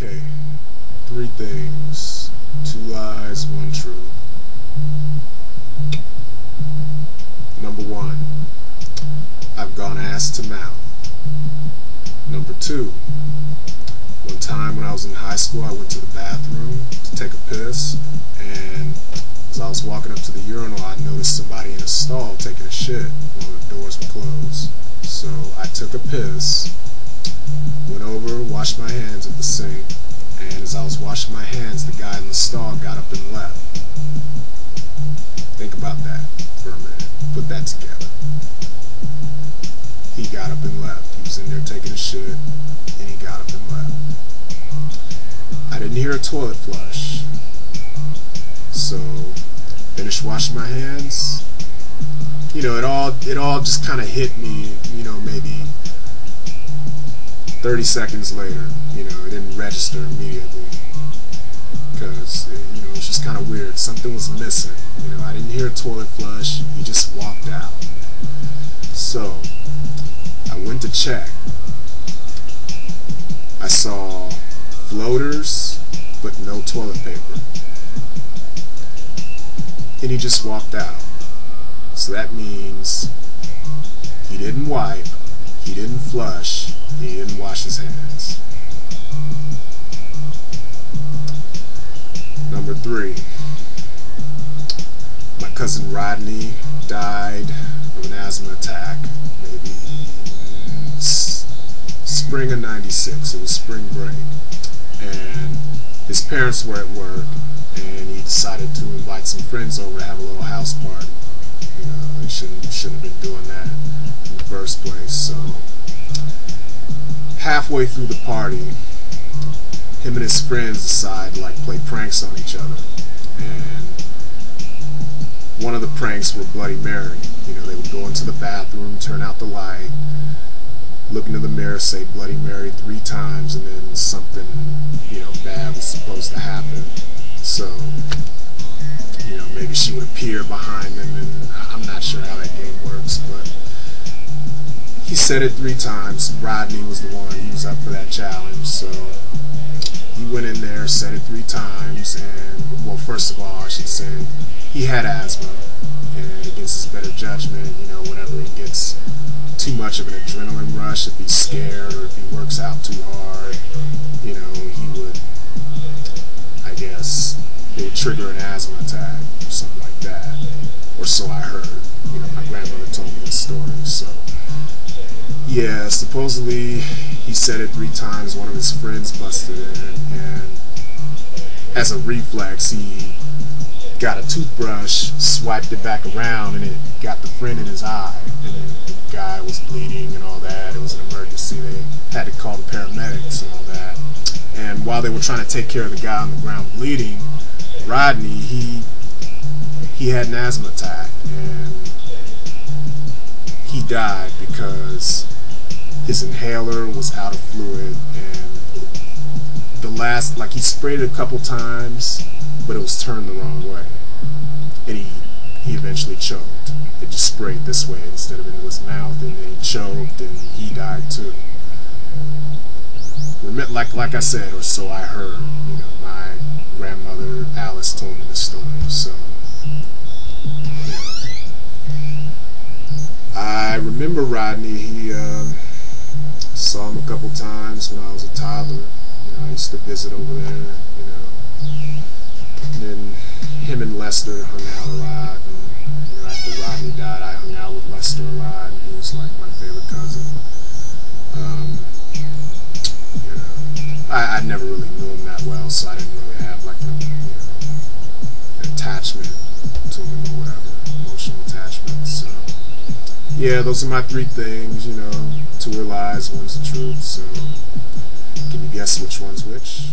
Okay, three things, two lies, one truth. Number one, I've gone ass to mouth. Number two, one time when I was in high school, I went to the bathroom to take a piss, and as I was walking up to the urinal, I noticed somebody in a stall taking a shit while the doors were closed. So I took a piss, went over, washed my hands at the sink, and as I was washing my hands, the guy in the stall got up and left. Think about that for a minute. Put that together. He got up and left. He was in there taking a shit, and he got up and left. I didn't hear a toilet flush, so finished washing my hands. You know, it all just kind of hit me, you know, maybe 30 seconds later. You know, it didn't register immediately because, you know, it was just kind of weird. Something was missing. You know, I didn't hear a toilet flush. He just walked out. So I went to check. I saw floaters, but no toilet paper. And he just walked out. So that means he didn't wipe, he didn't flush, he didn't wash his hands. Number three, my cousin Rodney died of an asthma attack, maybe spring of '96. It was spring break, and his parents were at work, and he decided to invite some friends over to have a little house party. You know, they shouldn't have been doing that in the first place. So halfway through the party, him and his friends decide to play pranks on each other, and one of the pranks were Bloody Mary. You know, they would go into the bathroom, turn out the light, look into the mirror, say Bloody Mary 3 times, and then something, you know, bad was supposed to happen. So, you know, maybe she would appear behind them, and I'm not sure how that game works, but he said it 3 times. Rodney was the one, he was up for that challenge, so he went in there, said it 3 times, and, well, first of all, I should say, he had asthma, and against his better judgment, you know, whenever he gets too much of an adrenaline rush, if he's scared or if he works out too hard, you know, he would, I guess, it would trigger an asthma attack or something like that, or so I heard. You know, my grandmother told me this story. So yeah, supposedly he said it 3 times. One of his friends busted in, and as a reflex, he got a toothbrush, swiped it back around, and it got the friend in his eye, and the guy was bleeding and all that. It was an emergency. They had to call the paramedics and all that. And while they were trying to take care of the guy on the ground bleeding, Rodney, he had an asthma attack, and he died because his inhaler was out of fluid, and the last, he sprayed it a couple times, but it was turned the wrong way, and he eventually choked. It just sprayed this way instead of into his mouth, and then he choked, and he died too. Like I said, or so I heard. You know, my grandmother Alice told me the story. So yeah. I remember Rodney. He saw him a couple times when I was a toddler. You know, I used to visit over there. You know, and then him and Lester hung out a lot. And, you know, after Rodney died, I hung out with Lester a lot. And he was like my favorite cousin. You know, I never really knew him that well, so I didn't really have an attachment to him or whatever, emotional attachment. So yeah, those are my 3 things. You know, 2 are lies, 1's the truth. So can you guess which one's which?